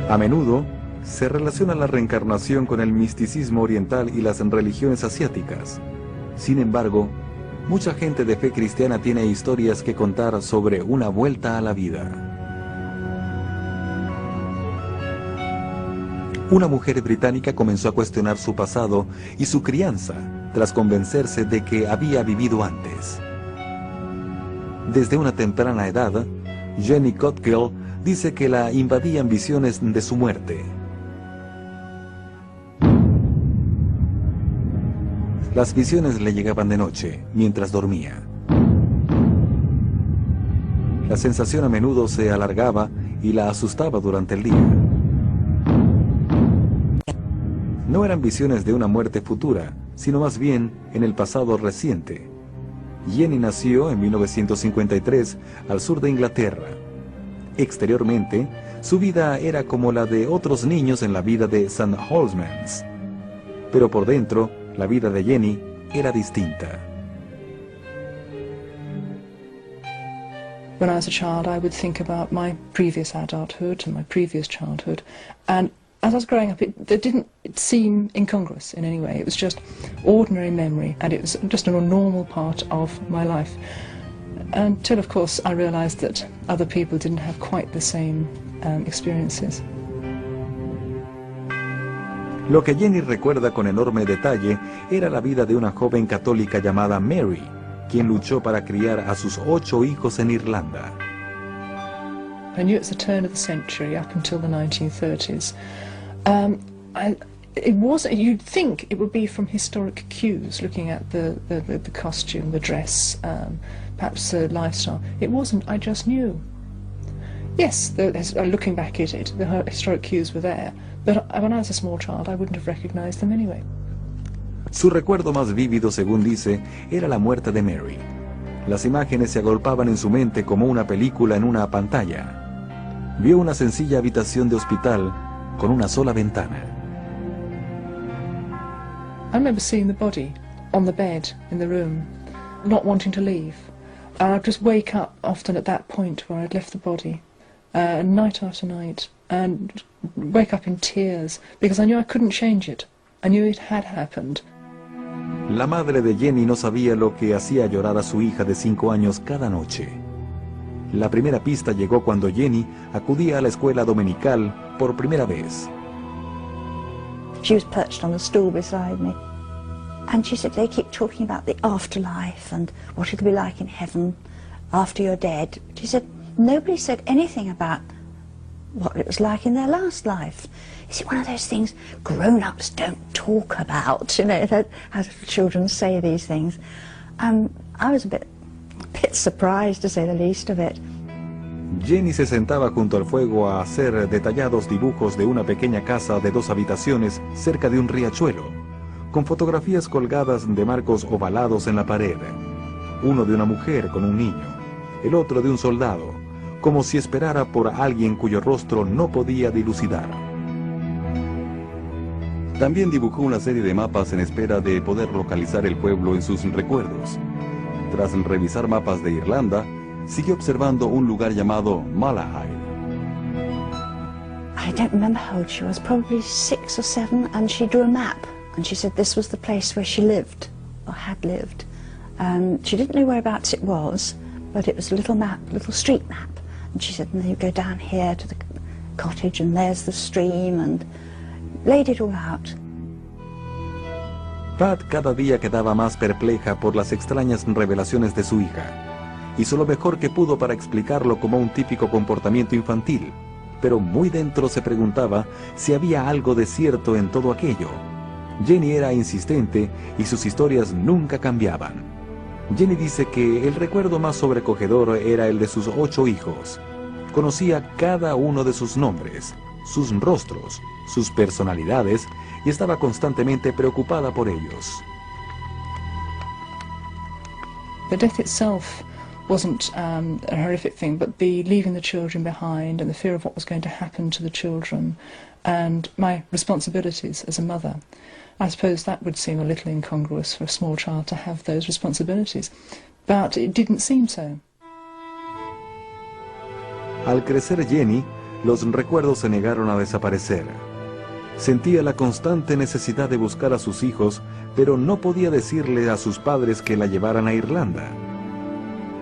A menudo se relaciona la reencarnación con el misticismo oriental y las religiones asiáticas. Sin embargo, mucha gente de fe cristiana tiene historias que contar sobre una vuelta a la vida. Una mujer británica comenzó a cuestionar su pasado y su crianza tras convencerse de que había vivido antes. Desde una temprana edad, Jenny Cotgill dice que la invadían visiones de su muerte. Las visiones le llegaban de noche, mientras dormía. La sensación a menudo se alargaba y la asustaba durante el día. No eran visiones de una muerte futura, sino más bien en el pasado reciente. Jenny nació en 1953 al sur de Inglaterra. Exteriormente, su vida era como la de otros niños en la vida de St. Holmes's. Pero por dentro, la vida de Jenny era distinta. When I was a child, I would think about my previous adulthood and my previous childhood, and as I was growing up, it didn't seem incongruous in any way. It was just ordinary memory, and it was just a normal part of my life. Until, of course, I realised that other people didn't have quite the same experiences. Lo que Jenny recuerda con enorme detalle era la vida de una joven católica llamada Mary, quien luchó para criar a sus 8 hijos en Irlanda. I knew it was the turn of the century, up until the 1930s. It was, you'd think it would be from historic cues, looking at the costume, the dress, perhaps the lifestyle. It wasn't, I just knew. Yes, looking back at it, the historic cues were there, but when I was a small child I wouldn't have recognized them anyway. Su recuerdo más vívido, según dice, era la muerte de Mary. Las imágenes se agolpaban en su mente como una película en una pantalla. Vio una sencilla habitación de hospital con una sola ventana. I remember seeing the body on the bed in the room, not wanting to leave. And I'd just wake up often at that point where I'd left the body, night after night, and wake up in tears because I knew I couldn't change it. I knew it had happened. La madre de Jenny no sabía lo que hacía llorar a su hija de 5 años cada noche. La primera pista llegó cuando Jenny acudía a la escuela dominical por primera vez. She was perched on a stool beside me, and she said, they keep talking about the afterlife and what it'll be like in heaven after you're dead. She said, nobody said anything about what it was like in their last life. Is it one of those things grown-ups don't talk about, you know, as children say these things? I was a bit surprised, to say the least, of it. Jenny se sentaba junto al fuego a hacer detallados dibujos de una pequeña casa de 2 habitaciones cerca de un riachuelo, con fotografías colgadas de marcos ovalados en la pared. Uno de una mujer con un niño, el otro de un soldado, como si esperara por alguien cuyo rostro no podía dilucidar. También dibujó una serie de mapas en espera de poder localizar el pueblo en sus recuerdos. Tras revisar mapas de Irlanda, siguió observando un lugar llamado Malahide. I don't remember how old she was, probably 6 or 7, and she drew a map, and she said this was the place where she lived, or had lived. She didn't know whereabouts it was, but it was a little map, a little street map, and she said, and then you go down here to the cottage, and there's the stream, and laid it all out. Pat cada día quedaba más perpleja por las extrañas revelaciones de su hija. Hizo lo mejor que pudo para explicarlo como un típico comportamiento infantil, pero muy dentro se preguntaba si había algo de cierto en todo aquello. Jenny era insistente y sus historias nunca cambiaban. Jenny dice que el recuerdo más sobrecogedor era el de sus 8 hijos. Conocía cada uno de sus nombres, sus rostros, sus personalidades y estaba constantemente preocupada por ellos. The death itself wasn't a horrific thing, but the leaving the children behind and the fear of what was going to happen to the children and my responsibilities as a mother. I suppose that would seem a little incongruous for a small child to have those responsibilities, but it didn't seem so. Al crecer Jenny, los recuerdos se negaron a desaparecer. Sentía la constante necesidad de buscar a sus hijos, pero no podía decirle a sus padres que la llevaran a Irlanda.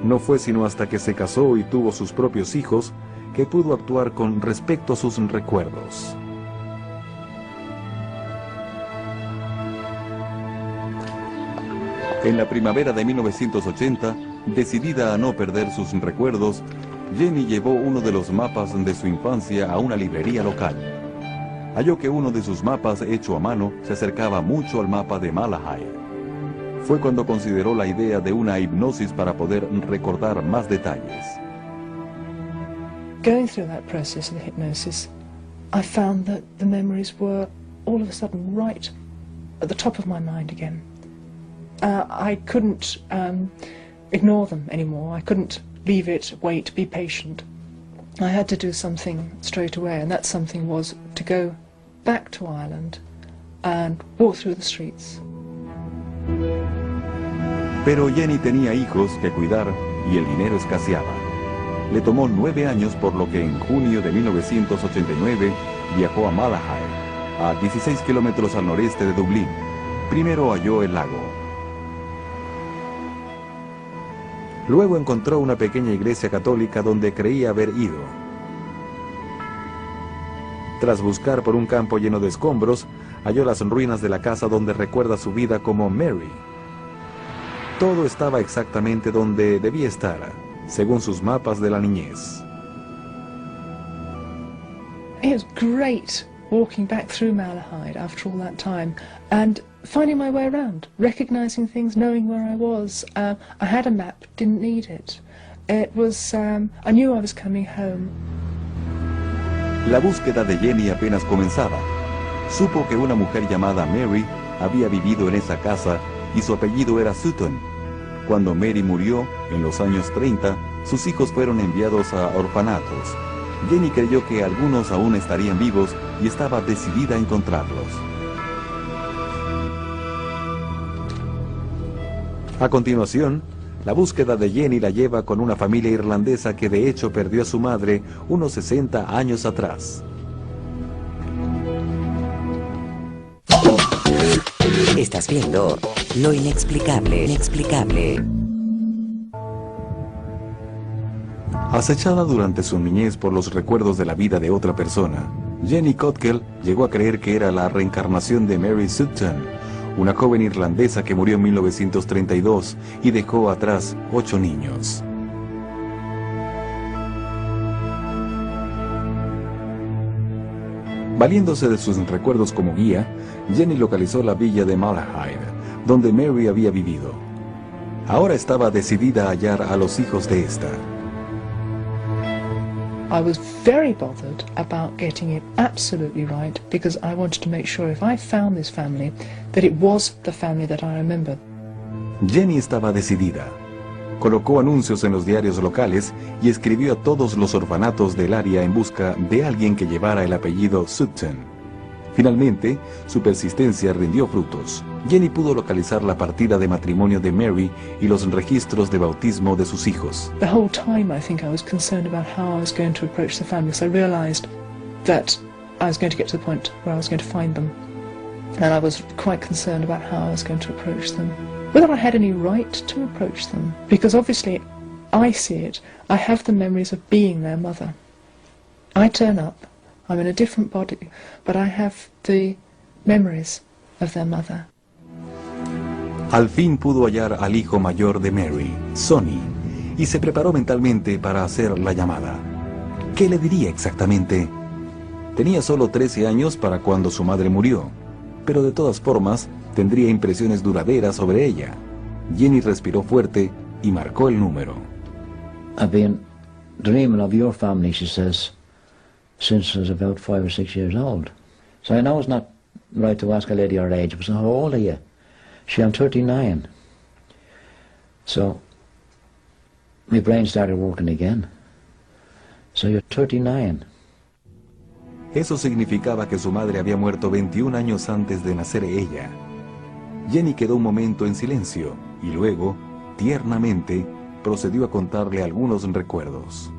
No fue sino hasta que se casó y tuvo sus propios hijos que pudo actuar con respecto a sus recuerdos. En la primavera de 1980, decidida a no perder sus recuerdos, Jenny llevó uno de los mapas de su infancia a una librería local. Halló que uno de sus mapas hecho a mano se acercaba mucho al mapa de Malahide. Fue cuando consideró la idea de una hipnosis para poder recordar más detalles. Going through that process of the hypnosis, I found that the memories were all of a sudden right at the top of my mind again. I couldn't ignore them anymore. I couldn't leave it, wait, be patient. I had to do something straight away, and that something was to go back to Ireland and walk through the streets. Pero Jenny tenía hijos que cuidar y el dinero escaseaba. Le tomó 9 años, por lo que en junio de 1989 viajó a Malahide, a 16 kilómetros al noreste de Dublín. Primero halló el lago. Luego encontró una pequeña iglesia católica donde creía haber ido. Tras buscar por un campo lleno de escombros, halló las ruinas de la casa donde recuerda su vida como Mary. Todo estaba exactamente donde debía estar, según sus mapas de la niñez. It was great walking back through Malahide after all that time and finding my way around, recognizing things, knowing where I was. I had a map, didn't need it. It was, I knew I was coming home. La búsqueda de Jenny apenas comenzaba. Supo que una mujer llamada Mary había vivido en esa casa y su apellido era Sutton. Cuando Mary murió, en los años 30, sus hijos fueron enviados a orfanatos. Jenny creyó que algunos aún estarían vivos y estaba decidida a encontrarlos. A continuación, la búsqueda de Jenny la lleva con una familia irlandesa que de hecho perdió a su madre unos 60 años atrás. Estás viendo lo inexplicable, inexplicable. Acechada durante su niñez por los recuerdos de la vida de otra persona, Jenny Cotkill llegó a creer que era la reencarnación de Mary Sutton, una joven irlandesa que murió en 1932 y dejó atrás 8 niños. Valiéndose de sus recuerdos como guía, Jenny localizó la villa de Malahide, donde Mary había vivido. Ahora estaba decidida a hallar a los hijos de esta. I was very bothered about getting it absolutely right because I wanted to make sure if I found this family that it was the family that I remembered. Jenny estaba decidida. Colocó anuncios en los diarios locales y escribió a todos los orfanatos del área en busca de alguien que llevara el apellido Sutton. Finalmente, su persistencia rindió frutos. Jenny pudo localizar la partida de matrimonio de Mary y los registros de bautismo de sus hijos. The whole time I think I was concerned about how I was going to approach the family, so I realised that I was going to get to the point where I was going to find them. And I was quite concerned about how I was going to approach them. Whether I had any right to approach them, because obviously I see it, I have the memories of being their mother. I turn up, I'm in a different body, but I have the memories of their mother. Al fin pudo hallar al hijo mayor de Mary, Sonny, y se preparó mentalmente para hacer la llamada. ¿Qué le diría exactamente? Tenía solo 13 años para cuando su madre murió, pero de todas formas tendría impresiones duraderas sobre ella. Jenny respiró fuerte y marcó el número. I've been dreaming of your family, she says, since I was about 5 or 6 years old. So I know it's not right to ask a lady her age, but how old are you? I'm 39. So my brain started working again. So you're 39. Eso significaba que su madre había muerto 21 años antes de nacer ella. Jenny quedó un momento en silencio y luego, tiernamente, procedió a contarle algunos recuerdos.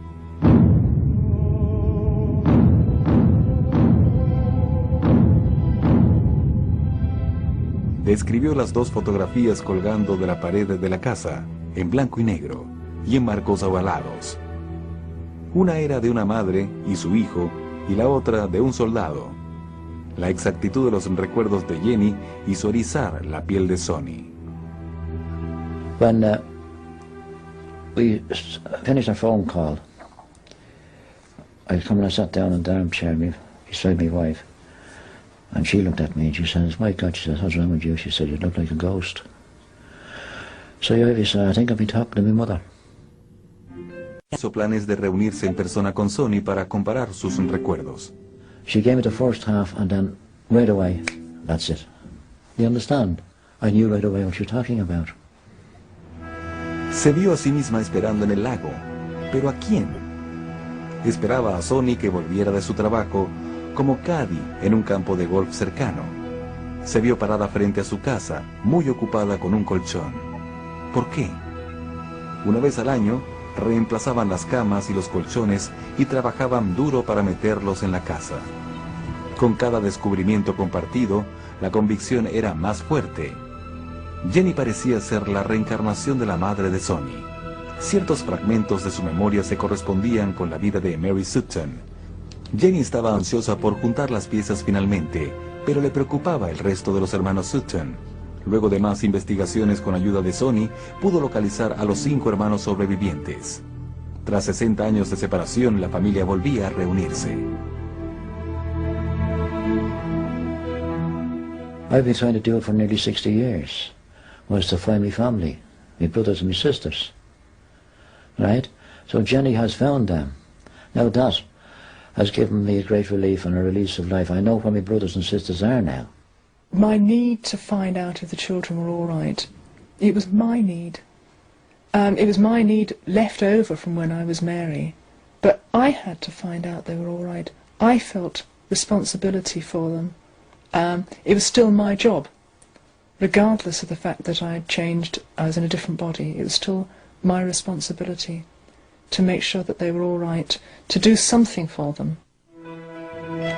describió las dos fotografías colgando de la pared de la casa, en blanco y negro, y en marcos ovalados. Una era de una madre y su hijo, y la otra de un soldado. La exactitud de los recuerdos de Jenny hizo erizar la piel de Sonny. When we finished our phone call, I come and I sat down in the armchair beside my wife, and she looked at me and she says, "My God," she says, "what's wrong with you?" She said, "You look like a ghost." So Ivy said, "I think I've been talking to my mother." Hizo planes de reunirse en persona con Sonny para comparar sus recuerdos. She gave me the first half and then right away, that's it. You understand? I knew right away what you're talking about. Se vio a sí misma esperando en el lago. ¿Pero a quién? Esperaba a Sonny que volviera de su trabajo como caddy en un campo de golf cercano. Se vio parada frente a su casa, muy ocupada con un colchón. ¿Por qué? Una vez al año, reemplazaban las camas y los colchones y trabajaban duro para meterlos en la casa. Con cada descubrimiento compartido, la convicción era más fuerte. Jenny parecía ser la reencarnación de la madre de Sonny. Ciertos fragmentos de su memoria se correspondían con la vida de Mary Sutton. Jenny estaba ansiosa por juntar las piezas finalmente, pero le preocupaba el resto de los hermanos Sutton. Luego de más investigaciones con ayuda de Sonny, pudo localizar a los 5 hermanos sobrevivientes. Tras 60 años de separación, la familia volvía a reunirse. I've been trying to do it for nearly 60 years. Was to find my family, my brothers and my sisters. Right? So Jenny has found them. Now that has given me a great relief and a release of life. I know where my brothers and sisters are now. My need to find out if the children were all right, it was my need. It was my need left over from when I was Mary. But I had to find out they were all right. I felt responsibility for them. It was still my job. Regardless of the fact that I had changed, I was in a different body, it was still my responsibility to make sure that they were all right, to do something for them.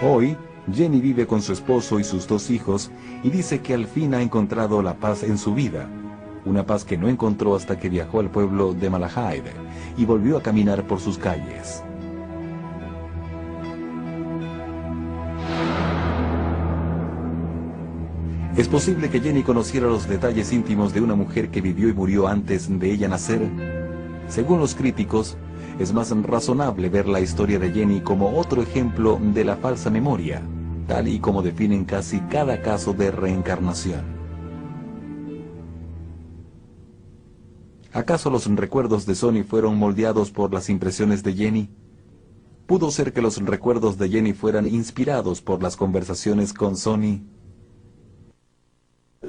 Hoy, Jenny vive con su esposo y sus 2 hijos y dice que al fin ha encontrado la paz en su vida. Una paz que no encontró hasta que viajó al pueblo de Malahide y volvió a caminar por sus calles. ¿Es posible que Jenny conociera los detalles íntimos de una mujer que vivió y murió antes de ella nacer? Según los críticos, es más razonable ver la historia de Jenny como otro ejemplo de la falsa memoria, tal y como definen casi cada caso de reencarnación. ¿Acaso los recuerdos de Sonny fueron moldeados por las impresiones de Jenny? ¿Pudo ser que los recuerdos de Jenny fueran inspirados por las conversaciones con Sonny?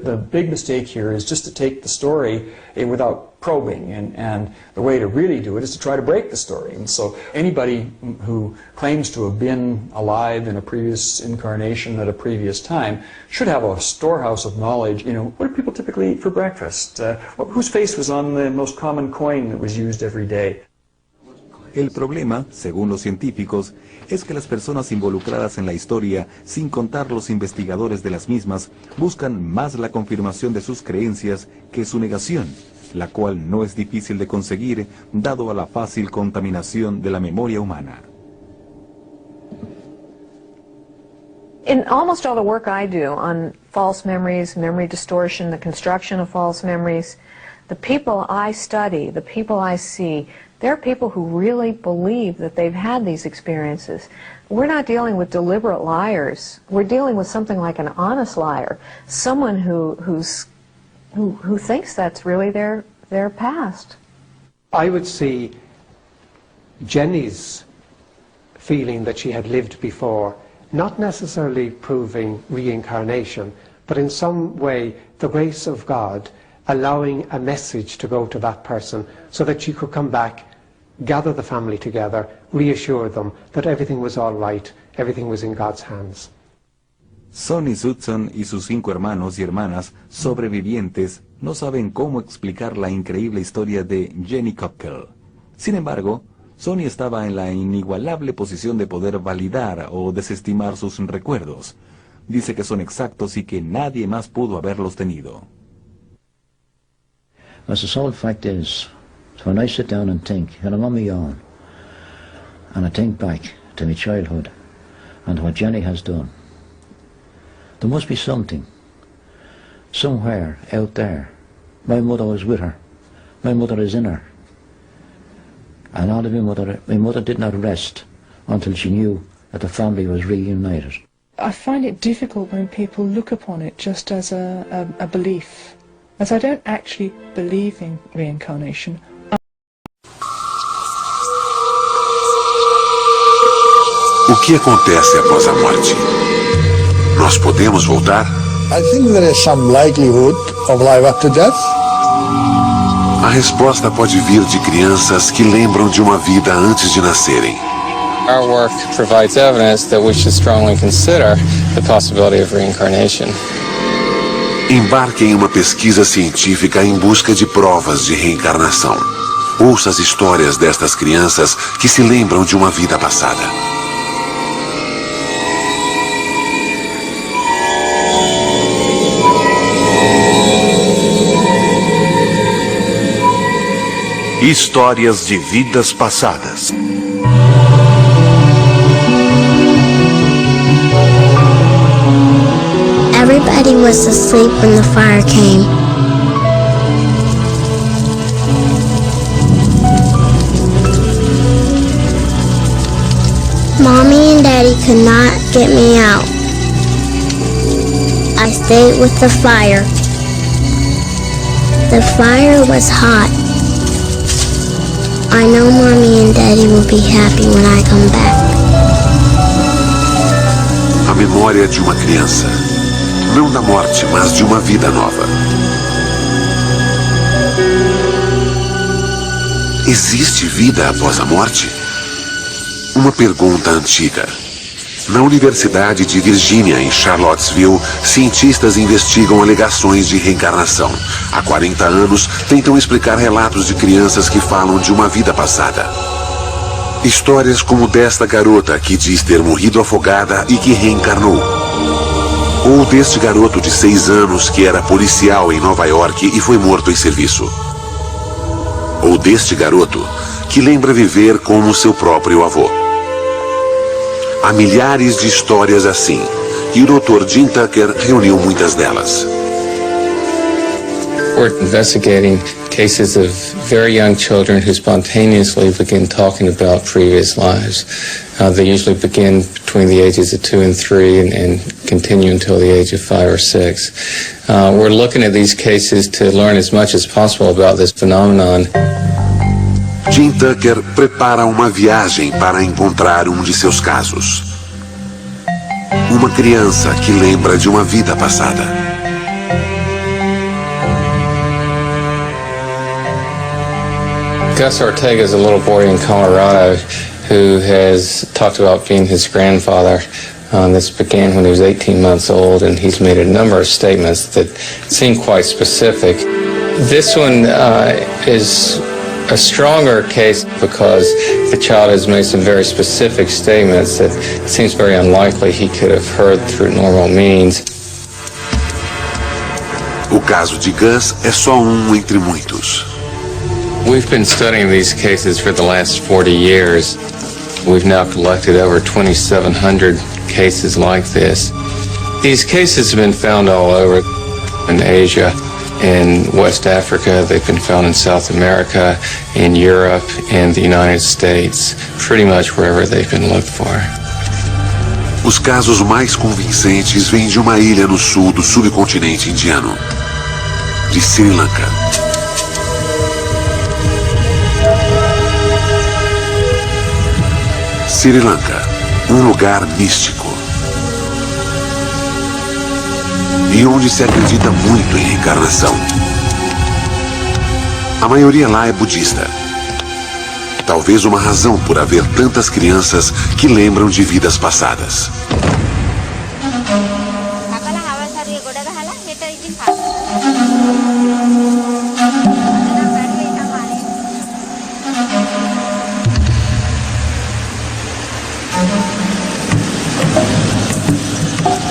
The big mistake here is just to take the story without probing, and the way to really do it is to try to break the story. And so anybody who claims to have been alive in a previous incarnation at a previous time should have a storehouse of knowledge. You know, what do people typically eat for breakfast? Whose face was on the most common coin that was used every day? El problema, según los científicos, es que las personas involucradas en la historia, sin contar los investigadores de las mismas, buscan más la confirmación de sus creencias que su negación, la cual no es difícil de conseguir dado a la fácil contaminación de la memoria humana. In almost all the work I do on false memories, memory distortion, the construction of false memories, the people I study, the people I see, they're people who really believe that they've had these experiences. We're not dealing with deliberate liars. We're dealing with something like an honest liar, someone who thinks that's really their past. I would see Jenny's feeling that she had lived before, not necessarily proving reincarnation, but in some way the grace of God allowing a message to go to that person so that she could come back, gather the family together, reassure them that everything was all right, everything was in God's hands. Sonny Sutton y sus 5 hermanos y hermanas sobrevivientes no saben cómo explicar la increíble historia de Jenny Cockle. Sin embargo, Sonny estaba en la inigualable posición de poder validar o desestimar sus recuerdos, dice que son exactos y que nadie más pudo haberlos tenido. As the sole fact is, when I sit down and think, and I'm on my own, and I think back to my childhood and what Jenny has done, there must be something, somewhere out there. My mother was with her. My mother is in her. And all of my mother did not rest until she knew that the family was reunited. I find it difficult when people look upon it just as a belief, as I don't actually believe in reincarnation. O que acontece após a morte? Nós podemos voltar? I think there is some likelihood of life after death. A resposta pode vir de crianças que lembram de uma vida antes de nascerem. Our work provides evidence that we should strongly consider the possibility of reincarnation. Embarque em uma pesquisa científica em busca de provas de reencarnação. Ouça as histórias destas crianças que se lembram de uma vida passada. Histórias de vidas passadas. Everybody was asleep when the fire came. Mommy and Daddy could not get me out. I stayed with the fire. The fire was hot. I know Mommy and Daddy will be happy when I come back. A memória de uma criança. Não da morte, mas de uma vida nova. Existe vida após a morte? Uma pergunta antiga. Na Universidade de Virgínia, em Charlottesville, cientistas investigam alegações de reencarnação. Há 40 anos, tentam explicar relatos de crianças que falam de uma vida passada. Histórias como desta garota que diz ter morrido afogada e que reencarnou. Ou deste garoto de 6 anos que era policial em Nova York e foi morto em serviço. Ou deste garoto que lembra viver como seu próprio avô. Há milhares de histórias assim, e o Dr. Jim Tucker reuniu muitas delas. We're investigating cases of very young children who spontaneously begin talking about previous lives. They usually begin between the ages of 2 and 3 and continue until the age of 5 or 6. We're looking at these cases to learn as much as possible about this phenomenon. Jim Tucker prepara uma viagem para encontrar um de seus casos. Uma criança que lembra de uma vida passada. Gus Ortega is a little boy in Colorado who has talked about being his grandfather. This began when he was 18 months old, and he's made a number of statements that seem quite specific. This one is a stronger case because the child has made some very specific statements that it seems very unlikely he could have heard through normal means. O caso de Gus é só um entre muitos. We've been studying these cases for the last 40 years. We've now collected over 2,700 cases like this. These cases have been found all over in Asia, in West Africa, they've been found in South America, in Europe, and the United States, pretty much wherever they've been looked for. Os casos mais convincentes vêm de uma ilha no sul do subcontinente indiano, de Sri Lanka. Sri Lanka, um lugar místico. E onde se acredita muito em reencarnação. A maioria lá é budista. Talvez uma razão por haver tantas crianças que lembram de vidas passadas.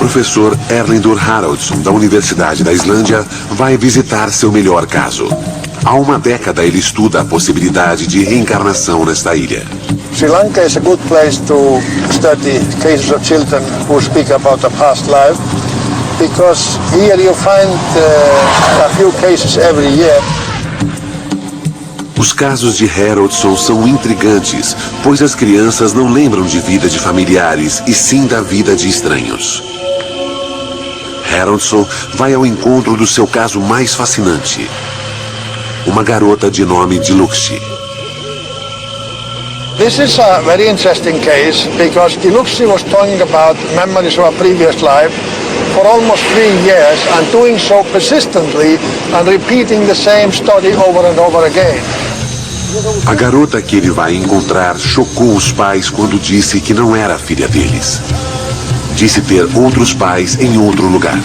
professor Erlendur Haraldsson, da Universidade da Islândia, vai visitar seu melhor caso. Há uma década ele estuda a possibilidade de reencarnação nesta ilha. Sri Lanka is a good place to study cases of children who speak about the past life, because here you find a few cases every year. Os casos de Haraldsson são intrigantes, pois as crianças não lembram de vida de familiares, e sim da vida de estranhos. Haraldsson vai ao encontro do seu caso mais fascinante. Uma garota de nome Diluxi. This is a very interesting case because Diluxi was talking about memories of a previous life for almost 3 years and doing so persistently and repeating the same story over and over again. A garota que ele vai encontrar chocou os pais quando disse que não era filha deles. Disse ter outros pais em outro lugar.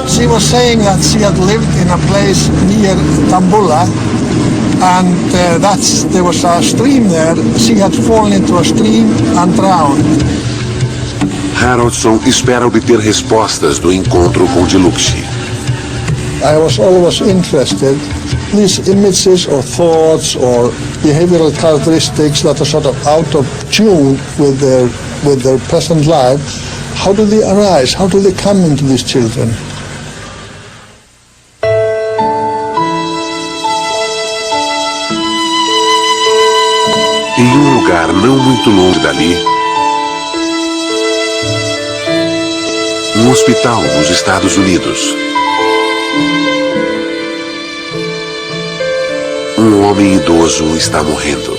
She was saying that she had lived in a place near Tambula, and there was a stream there. She had fallen into a stream and drowned. Haraldsson espera obter respostas do encontro com Diluxi. I was always interested in these images or thoughts or behavioral characteristics that are sort of out of tune with their present life. How do they arise? How do they come into these children? Em um lugar não muito longe dali, um hospital nos Estados Unidos. Um homem idoso está morrendo.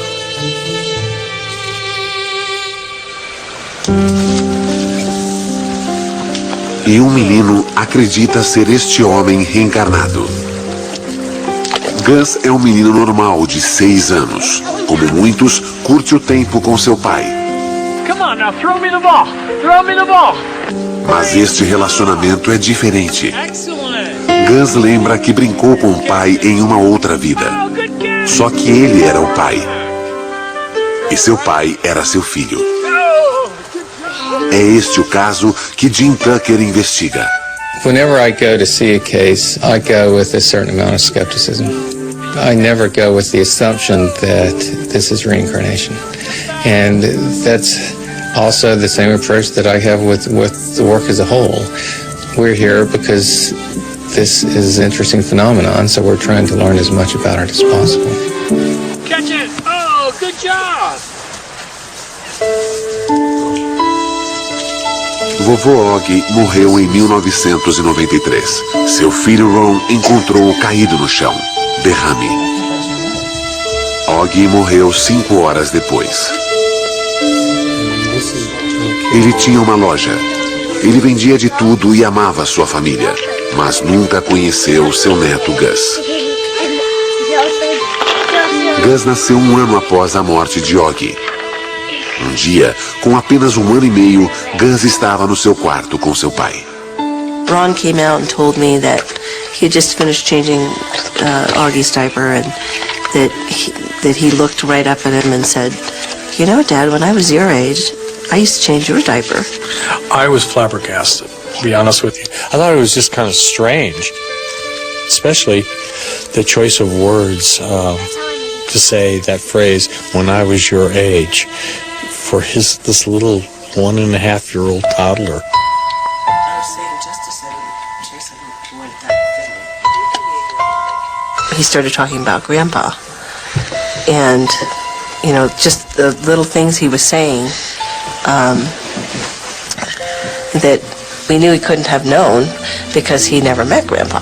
E um menino acredita ser este homem reencarnado. Gus é um menino normal de 6 anos. Como muitos, curte o tempo com seu pai. Come on now, throw me the ball. Throw me the ball. Mas este relacionamento é diferente. Gus lembra que brincou com o pai em uma outra vida. Só que ele era o pai. E seu pai era seu filho. É este o caso que Jim Tucker investiga. Whenever I go to see a case, I go with a certain amount of skepticism. I never go with the assumption that this is reincarnation. And that's also the same approach that I have with the work as a whole. We're here because this is an interesting phenomenon, so we're trying to learn as much about it as possible. Catch it! Oh, good job! Vovô Og morreu em 1993. Seu filho Ron encontrou-o caído no chão. Derrame. Og morreu 5 horas depois. Ele tinha uma loja. Ele vendia de tudo e amava sua família, mas nunca conheceu seu neto Gus. Gus nasceu 1 ano após a morte de Og. Um dia, com apenas 1 ano e meio, Gus estava no seu quarto com seu pai. Ron came out and told me that he had just finished changing Augie's diaper, and that he looked right up at him and said, "You know, Dad, when I was your age, I used to change your diaper." I was flabbergasted, to be honest with you. I thought it was just kind of strange, especially the choice of words to say that phrase, "when I was your age," for this little 1.5-year-old toddler. He started talking about Grandpa, and you know, just the little things he was saying that we knew he couldn't have known because he never met Grandpa.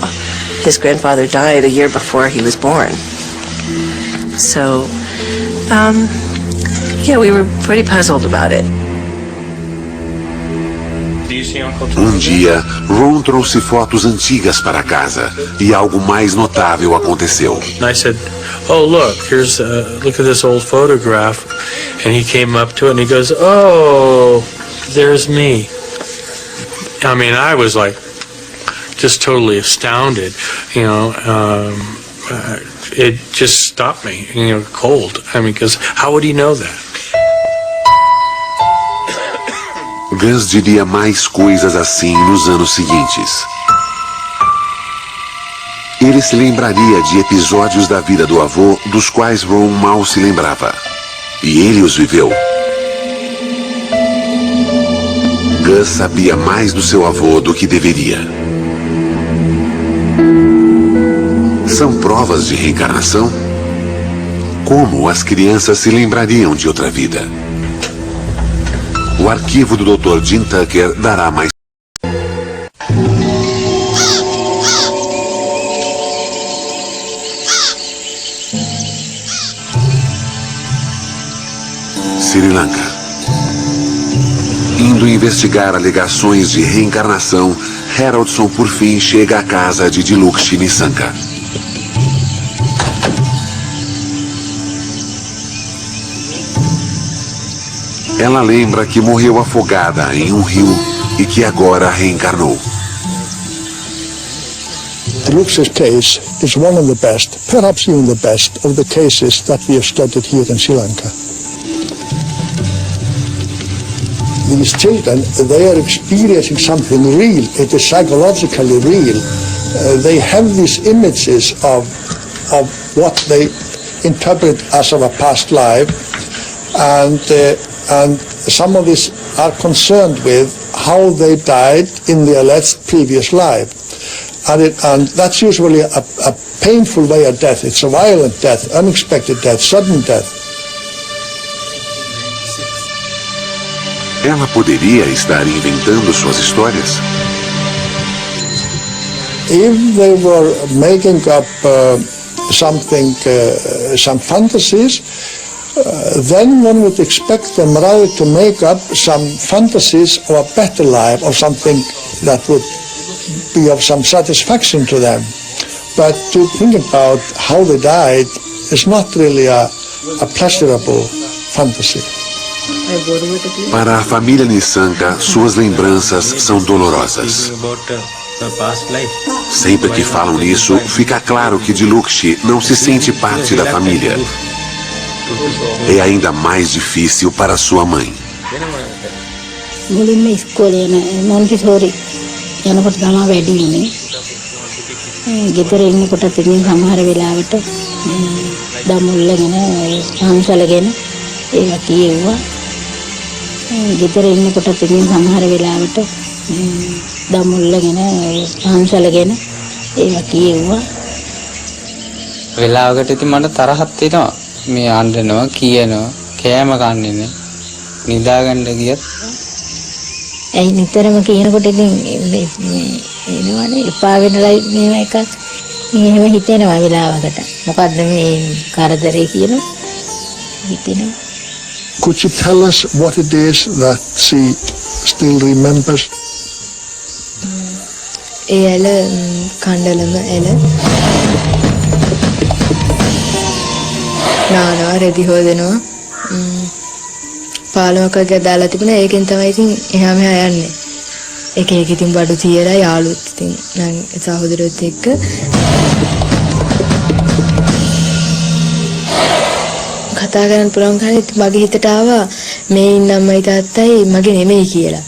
His grandfather died a year before he was born. So, yeah, we were pretty puzzled about it. Um dia, Ron trouxe fotos antigas para casa e algo mais notável aconteceu. And I said, "Oh, look, look at this old photograph." And he came up to it and he goes, "Oh, there's me." I mean, I was like, just totally astounded, you know. It just stopped me, you know, cold. I mean, because how would he know that? Gus diria mais coisas assim nos anos seguintes. Ele se lembraria de episódios da vida do avô dos quais Ron mal se lembrava. E ele os viveu. Gus sabia mais do seu avô do que deveria. São provas de reencarnação? Como as crianças se lembrariam de outra vida? O arquivo do Dr. Jim Tucker dará mais. Sri Lanka. Indo investigar alegações de reencarnação, Haroldson por fim chega à casa de Dilukshi Nisanka. Ela lembra que morreu afogada em um rio e que agora reencarnou. Dilukshi's case is one of the best, perhaps even the best, of the cases that we have studied here in Sri Lanka. These children, they are experiencing something real. It is psychologically real. They have these images of what they interpret as of a past life, and some of these are concerned with how they died in the alleged previous life. And that's usually a painful way of death. It's a violent death, unexpected death, sudden death. Ela poderia estar inventando suas histórias? If they were making up some fantasies, then one would expect them rather to make up some fantasies of a better life, or something that would be of some satisfaction to them. But to think about how they died is not really a pleasurable fantasy. Para a família Nisanka, suas lembranças são dolorosas. Sempre que falam nisso, fica claro que Dilukshi não se sente parte da família. É ainda mais difícil para sua mãe. ගෙදර ඉන්නකොට තිබෙන සමහර වෙලාවට දමුල්ලගෙන හංසලගෙන ඒවා කියෙව්වා. වෙලාවකට ඉතින් මට තරහක් එනවා. මේ අඬනවා කියනවා කෑම කන්නේ නැහැ. නිදාගන්න ගියත් ඇයි නිතරම කියනකොට ඉතින් එනවනේ එපා වෙනලා මේවා එකක් මෙහෙම හිතෙනවා වෙලාවකට. මොකද්ද මේ කරදරේ කියන හිතෙනවා. Could you tell us what it is that she still remembers? එල කණ්ඩලම එල නානවා රෙදි හොදනවා පාලමක දාලා තිබුණා ඒකෙන් තමයි ඉතින් එහා මෙහා යන්නේ එක එක ඉතින් බඩු තියලා යාළුවොත් ඉතින් නම් සහෝදරයොත් එක්ක කතා කරන්න පුළුවන් කන්නේ මගේ හිතට ආවා මේ ඉන්න අම්මයි තාත්තයි මගේ නෙමෙයි කියලා.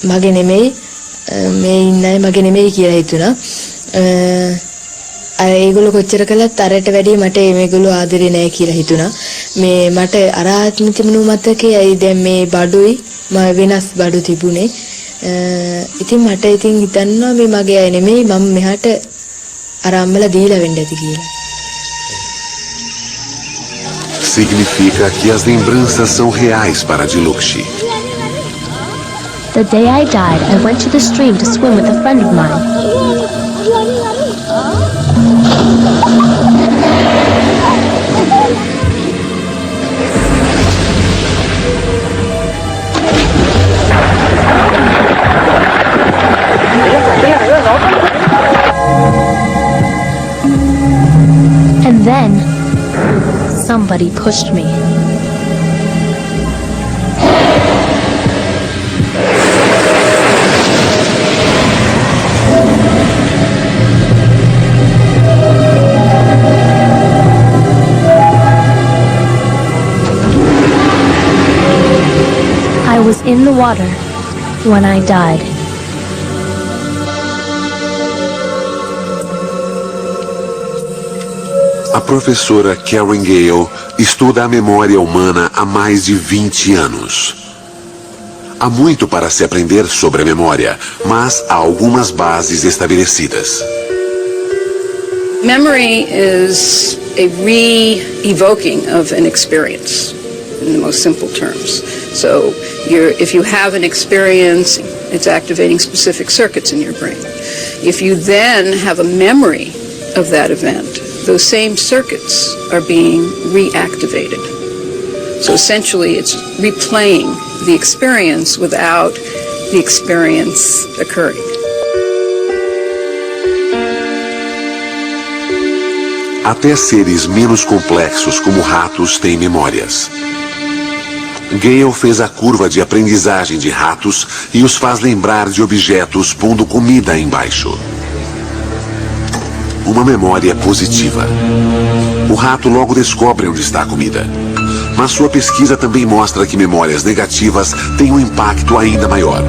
මගේ නෙමෙයි මේ ඉන්නයි මගේ නෙමෙයි කියලා හිතුණා. අර ඒගොල්ලෝ කොච්චර කළත් අරට වැඩිය මට මේගොල්ලෝ ආදරේ නැහැ කියලා හිතුණා. මේ මට අර ආත්ම තිබුණු මතකයයි දැන් මේ බඩුයි මම වෙනස් බඩු තිබුණේ. ඉතින් මට ඉතින් හිතන්නවා මේ මගේ අය නෙමෙයි මම මෙහාට අර අම්මලා දීලා වෙන්න ඇති කියලා. Significa que as lembranças são reais para Dilukshi. The day I died, I went to the stream to swim with a friend of mine. And then somebody pushed me. I was in the water when I died. A professora Karen Gale estuda a memória humana há mais de 20 anos. Há muito para se aprender sobre a memória, mas há algumas bases estabelecidas. Memory is a re-evoking of an experience, in the most simple terms. So if you have an experience, it's activating specific circuits in your brain. If you then have a memory of that event, those same circuits are being reactivated. So essentially it's replaying the experience without the experience occurring. Até seres menos complexos como ratos têm memórias. Gale fez a curva de aprendizagem de ratos e os faz lembrar de objetos pondo comida embaixo. Uma memória positiva. O rato logo descobre onde está a comida. Mas sua pesquisa também mostra que memórias negativas têm um impacto ainda maior.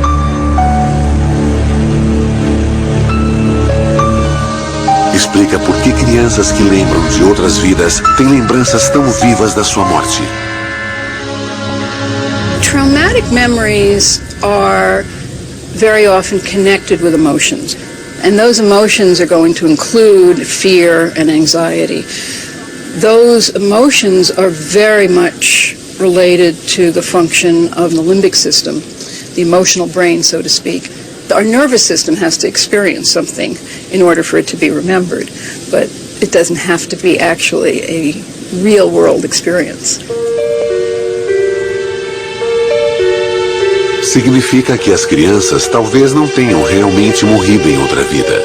Explica por que crianças que lembram de outras vidas têm lembranças tão vivas da sua morte. Traumatic memories are very often connected with emotions. And those emotions are going to include fear and anxiety. Those emotions are very much related to the function of the limbic system, the emotional brain, so to speak. Our nervous system has to experience something in order for it to be remembered, but it doesn't have to be actually a real-world experience. Significa que as crianças talvez não tenham realmente morrido em outra vida.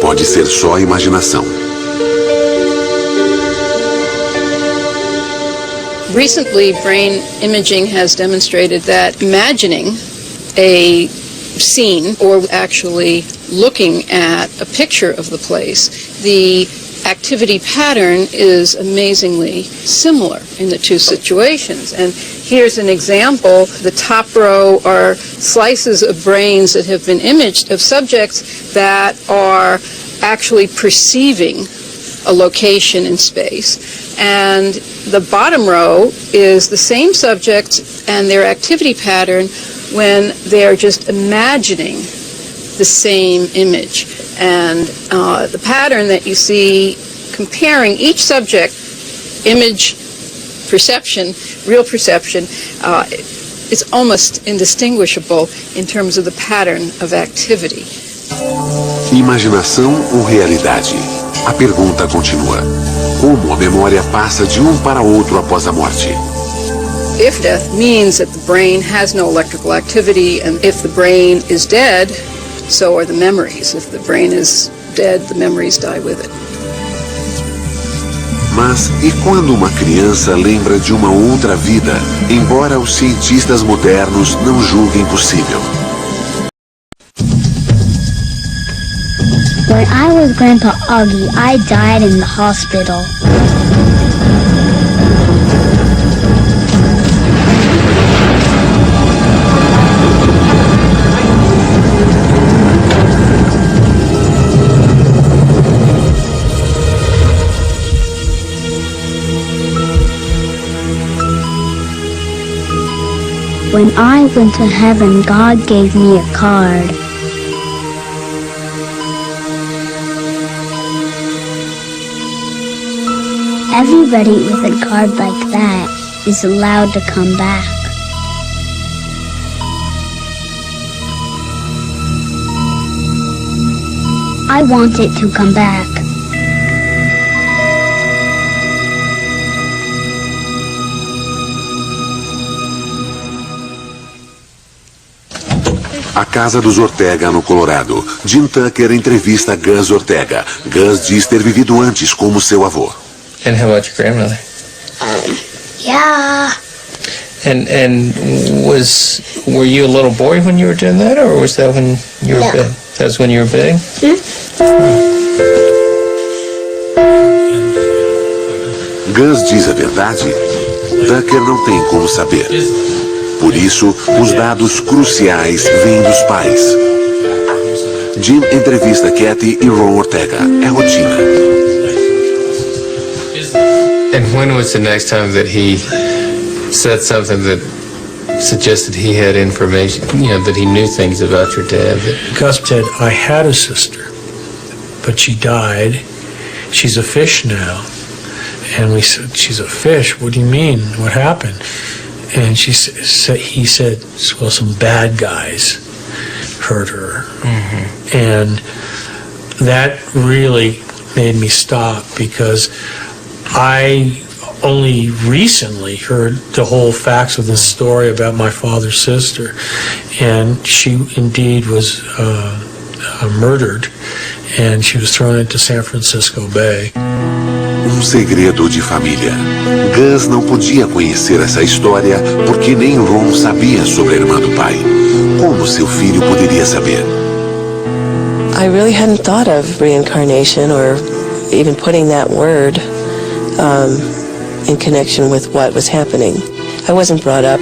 Pode ser só imaginação. Recently, brain imaging has demonstrated that imagining a scene or actually looking at a picture of the place, the activity pattern is amazingly similar in the two situations. And here's an example. The top row are slices of brains that have been imaged of subjects that are actually perceiving a location in space. And the bottom row is the same subjects and their activity pattern when they're just imagining the same image. And the pattern that you see comparing each subject, image, perception, real perception, is almost indistinguishable in terms of the pattern of activity. Imaginação ou realidade? A pergunta continua. Como a memória passa de um para outro após a morte? If death means that the brain has no electrical activity, and if the brain is dead, so are the memories. If the brain is dead, the memories die with it. Mas e quando uma criança lembra de uma outra vida, embora os cientistas modernos não julguem possível? When I was Grandpa Augie, I died in the hospital. When I went to heaven, God gave me a card. Everybody with a card like that is allowed to come back. I want it to come back. A casa dos Ortega, no Colorado. Jim Tucker entrevista Gus Ortega. Gus diz ter vivido antes como seu avô. And how about your grandmother? Yeah. And were you a little boy when you were doing that, or was that when you were big? That was when you were big? Gus diz a verdade? Tucker não tem como saber. Por isso, os dados cruciais vêm dos pais. Jim entrevista Kathy e Ron Ortega. É rotina. And when was the next time that he said something that suggested he had information, that he knew things about your dad? Gus said, I had a sister, but she died. She's a fish now. And we said, she's a fish? What do you mean? What happened? And he said, well, some bad guys hurt her. Mm-hmm. And that really made me stop, because I only recently heard the whole facts of this story about my father's sister. And she indeed was murdered, and she was thrown into San Francisco Bay. Segredo de família. Gus não podia conhecer essa história porque nem Ron sabia sobre a irmã do pai. Como seu filho poderia saber? I really hadn't thought of reincarnation or even putting that word in connection with what was happening. I wasn't brought up,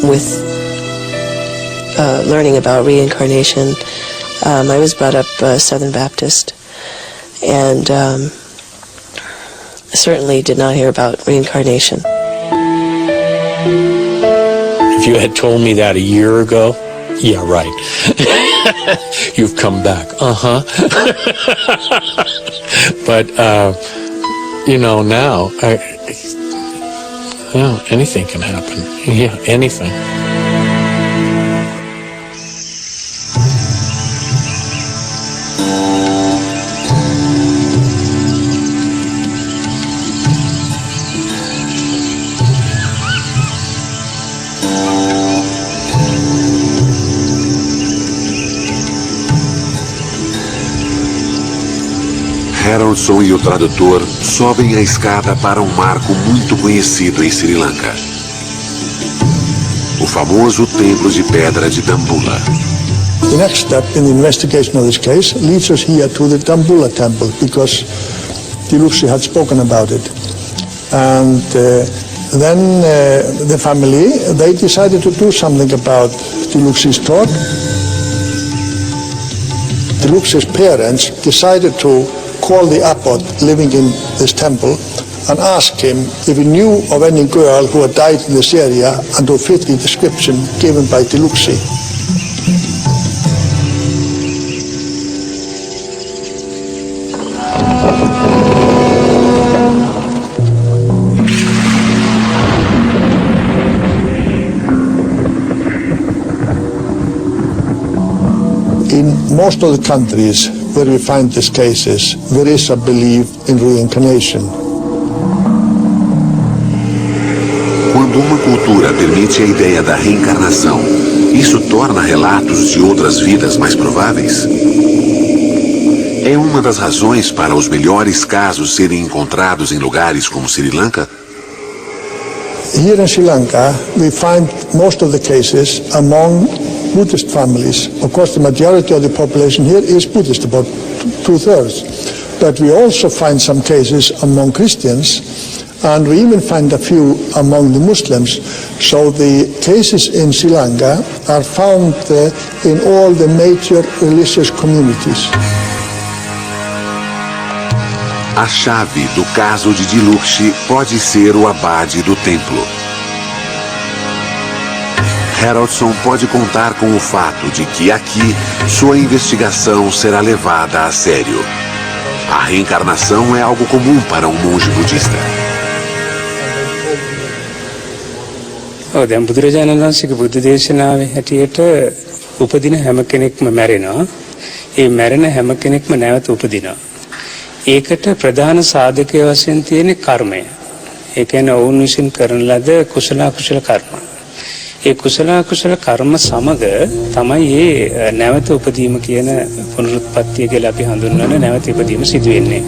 with learning about reincarnation. I was brought up Southern Baptist, and certainly did not hear about reincarnation. If you had told me that a year ago, yeah, right. You've come back. Uh-huh. But, now, anything can happen. Yeah, anything. Haroldson e o tradutor sobem a escada para um marco muito conhecido em Sri Lanka. O famoso templo de pedra de Dambulla. The next step in the investigation of this case leads us here to the Dambulla temple, because Diluxi had spoken about it. And then the family, they decided to do something about Diluxi's talk. Diluxi's parents decided to call the abbot living in this temple and ask him if he knew of any girl who had died in this area and who fit the description given by Diluxi. In most of the countries where we find these cases, there is a belief in reincarnation. Quando uma cultura permite a ideia da reencarnação, isso torna relatos de outras vidas mais prováveis? É uma das razões para os melhores casos serem encontrados em lugares como Sri Lanka? Here in Sri Lanka, we find most of the cases among Buddhist families. Of course, the majority of the population here is Buddhist, about 2/3. But we also find some cases among Christians, and we even find a few among the Muslims. So the cases in Sri Lanka are found in all the major religious communities. A chave do caso de Diluxi pode ser o abade do templo. Haroldson pode contar com o fato de que aqui sua investigação será levada a sério. A reencarnação é algo comum para um monge budista. දැන් බුදුරජාණන් වහන්සේගේ බුද්ධ දේශනාවේ හැටියට උපදින හැම කෙනෙක්ම මැරෙනවා. ඒ මැරෙන හැම කෙනෙක්ම නැවත උපදිනවා. ඒකට ප්‍රධාන සාධකය වශයෙන් තියෙන කර්මය. ඒ කියන්නේ ඔවුන් විසින් කරන ලද කුසල අකුසල කර්ම. ඒ කුසල අකුසල කර්ම සමග තමයි මේ නැවත උපදීම කියන පුනරුත්පත්තිය කියලා අපි හඳුන්වන නැවත ඉපදීම සිදු වෙන්නේ.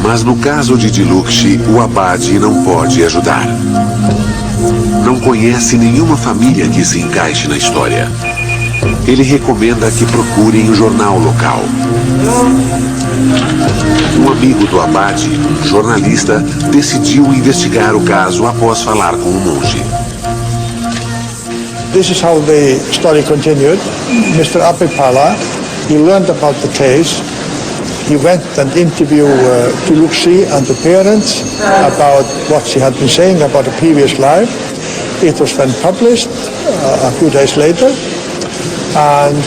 Mas no caso de Diluxi, o abade não pode ajudar. Não conhece nenhuma família que se encaixe na história. Ele recomenda que procurem o jornal local. Um amigo do abade, um jornalista, decidiu investigar o caso após falar com o monge. This is how the story continued. Mr. Apipala, he learned about the case. He went and interviewed Tuluxi and the parents about what she had been saying about a previous life. It was then published a few days later, and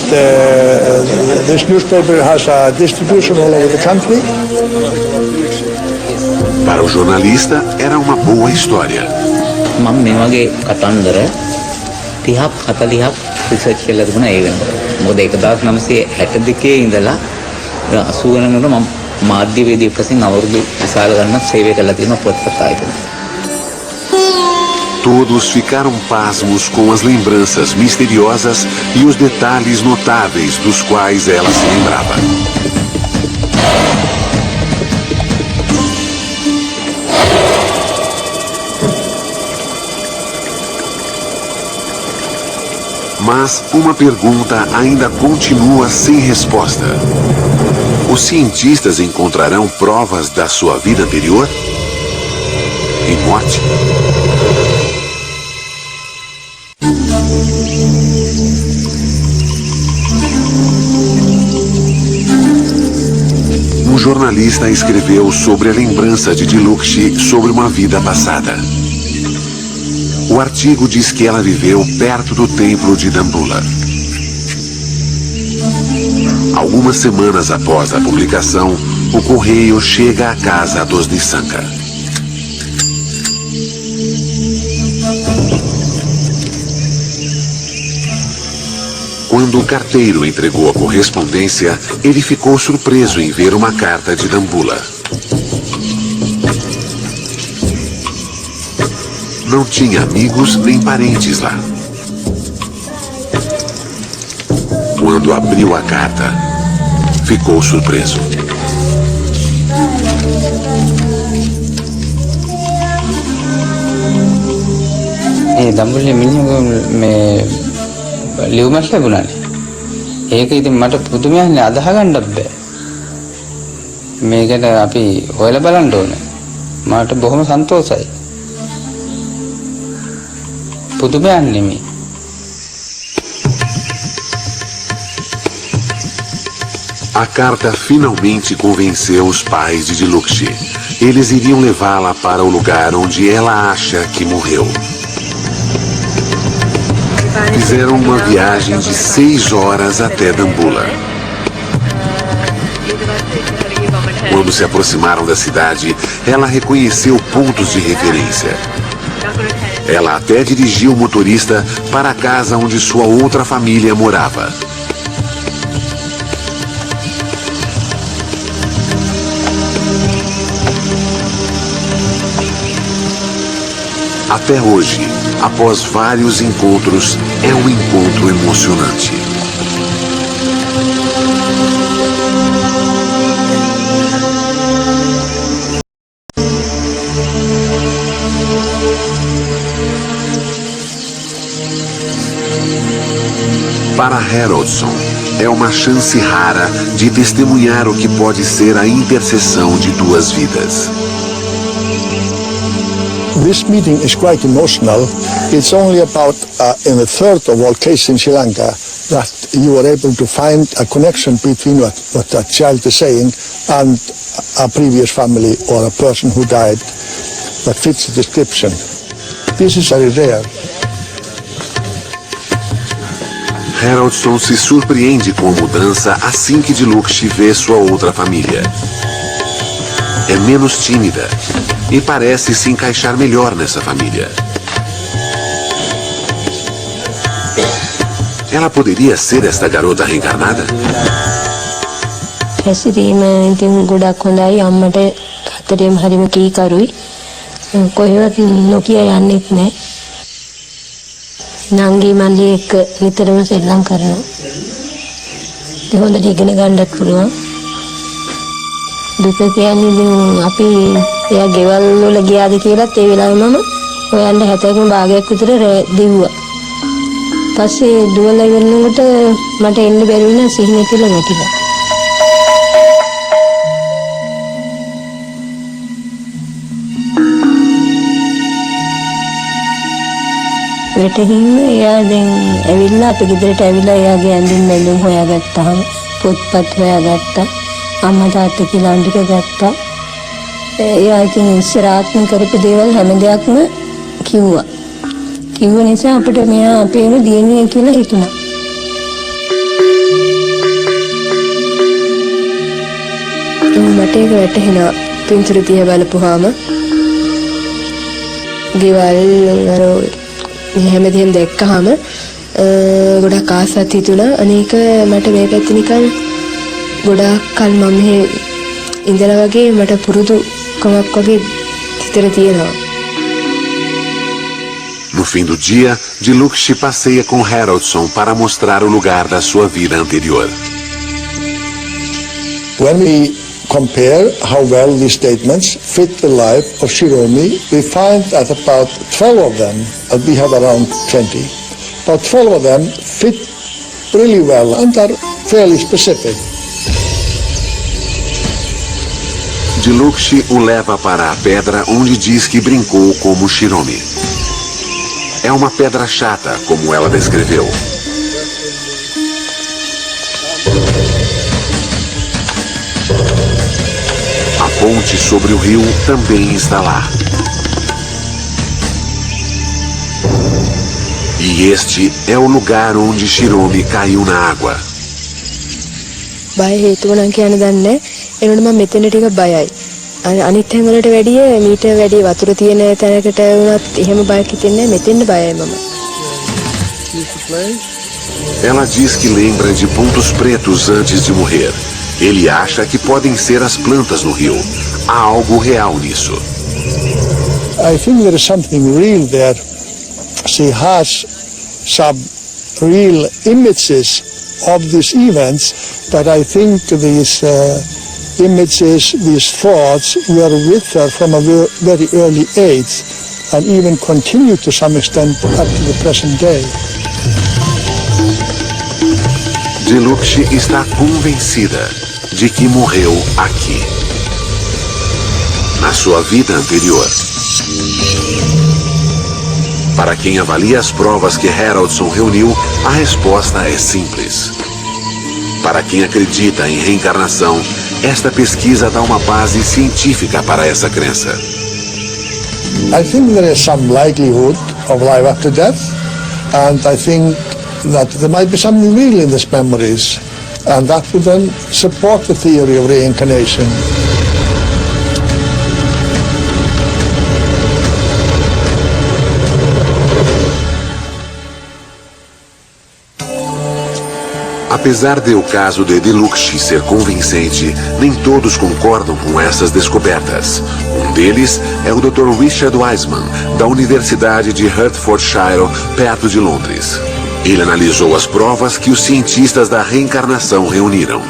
this newspaper has a distribution all over the country. Para o jornalista, era uma boa história. මම මේ වගේ කතන්දර 30ක් 40ක් research කරලා තිබුණා ඒ වෙනකොට. මොකද 1962 ඉඳලා 80 වෙනකොට මම මාධ්‍යවේදියෙක් වශයෙන් අවුරුදු විශාල ගණනක් සේවය කළා තියෙනවා පොත්පත් ආයතනයේ. Todos ficaram pasmos com as lembranças misteriosas e os detalhes notáveis dos quais ela se lembrava. Mas uma pergunta ainda continua sem resposta. Os cientistas encontrarão provas da sua vida anterior? Em morte? Um jornalista escreveu sobre a lembrança de Diluxi sobre uma vida passada. O artigo diz que ela viveu perto do templo de Dambula. Algumas semanas após a publicação, o correio chega à casa dos Nissanka. Quando o carteiro entregou a correspondência, ele ficou surpreso em ver uma carta de Dambula. Não tinha amigos nem parentes lá. Quando abriu a carta, ficou surpreso. දඹුල්ලේ මිනිහු මේ ලියුමක් ලැබුණානේ. ඒක ඉතින් මට පුදුමයක්නේ අදහ ගන්නත් බෑ. මේකට අපි හොයලා බලන්න ඕනේ. මට බොහොම සන්තෝෂයි. පුදුමයක් නෙමෙයි. A carta finalmente convenceu os pais de Diluxi. Eles iriam levá-la para o lugar onde ela acha que morreu. Fizeram uma viagem de 6 horas até Dambula. Quando se aproximaram da cidade, ela reconheceu pontos de referência. Ela até dirigiu o motorista para a casa onde sua outra família morava. Até hoje, após vários encontros, é um encontro emocionante. Para Haroldson, é uma chance rara de testemunhar o que pode ser a interseção de duas vidas. This meeting is quite emotional. It's only about in a third of all cases in Sri Lanka that you are able to find a connection between what that child is saying and a previous family or a person who died that fits the description. This is very rare. Haroldson se surpreende com a mudança assim que Diluxi vê sua outra família. É menos tímida e parece se encaixar melhor nessa família. Ela poderia ser esta garota reencarnada? හැසිරීම ඉතින් ගොඩක් හොඳයි අම්මට හතරේම හරිම කීකරුයි කොහෙවත් නොකිය යන්නෙත් නැහැ නංගි මල්ලි එක්ක නිතරම සෙල්ලම් කරනවා ඉතින් හොඳට ඉගෙන ගන්නත් පුළුවන් දුක කියන්නේ ඉතින් අපි එයා ගෙවල් වල ගියාද කියලාත් ඒ වෙලාවේ මම හොයන්න 70කින් භාගයක් විතර දිව්වා පස්සේ දුවලා ඉවරනකොට මට එන්න බැරි වුණා සිහින කියලා නැතිලා වැටහීම එයා දැන් ඇවිල්ලා අපේ ගෙදරට ඇවිල්ලා එයාගේ ඇඳුම් මැඳුම් හොයාගත්තාම පොත්පත් හොයාගත්තා. අම්මා තාත්තා කියලා අඬික ගත්තා. එයා ඉතින් ඉස්සර ආත්ම කරපු දේවල් හැම දෙයක්ම කිව්වා. කිව්ව නිසා අපිට මෙයා අපේම දියණිය කියලා හිතුණා. මට ඒක වැටහෙනවා පින්තූර දිහා බලපුවාම ගෙවල් අර හැමදේම දැක්කහම ගොඩක් ආසත් හිතුණා. අනේක මට මේ පැත්තේ නිකන් ගොඩාක් කල් මම මෙහෙ ඉඳලා වගේ මට පුරුදු කමක් වගේ හිතට තියෙනවා. No fim do dia, Diluxi passeia com Haroldson para mostrar o lugar da sua vida anterior. When we compare how well these statements fit the life of Shiromi, we find that about 12 of them, and we have around 20, about 12 of them fit really well and are fairly specific. Diluxi o leva para a pedra onde diz que brincou como Shiromi. É uma pedra chata, como ela descreveu. A ponte sobre o rio também está lá. E este é o lugar onde Shiromi caiu na água. බය හේතුව නම් කියන්න දන්නේ. එනකොට මම මෙතන ටික බයයි. අනිත් තැන් වලට වැඩිය මීට වැඩි වතුර තියෙන තැනකට වුණත් එහෙම බයක් හිතෙන්නේ නැහැ. මෙතෙන්ද බයයි මම. Ela diz que lembra de pontos pretos antes de morrer. Ele acha que podem ser as plantas no rio. Há algo real nisso. I think there is something real there. She has some real images of these events, but I think these images, these thoughts were with her from a very early age and even continue to some extent up to the present day. Diluxi está convencida de que morreu aqui, na sua vida anterior. Para quem avalia as provas que Haroldson reuniu, a resposta é simples. Para quem acredita em reencarnação, esta pesquisa dá uma base científica para essa crença. I think there is some likelihood of life after death, and I think that there might be something real in these memories, and that would then support the theory of reincarnation. Apesar de o caso de Diluxi ser convincente, nem todos concordam com essas descobertas. Um deles é o Dr. Richard Wiseman, da Universidade de Hertfordshire, perto de Londres. Ele analisou as provas que os cientistas da reencarnação reuniram.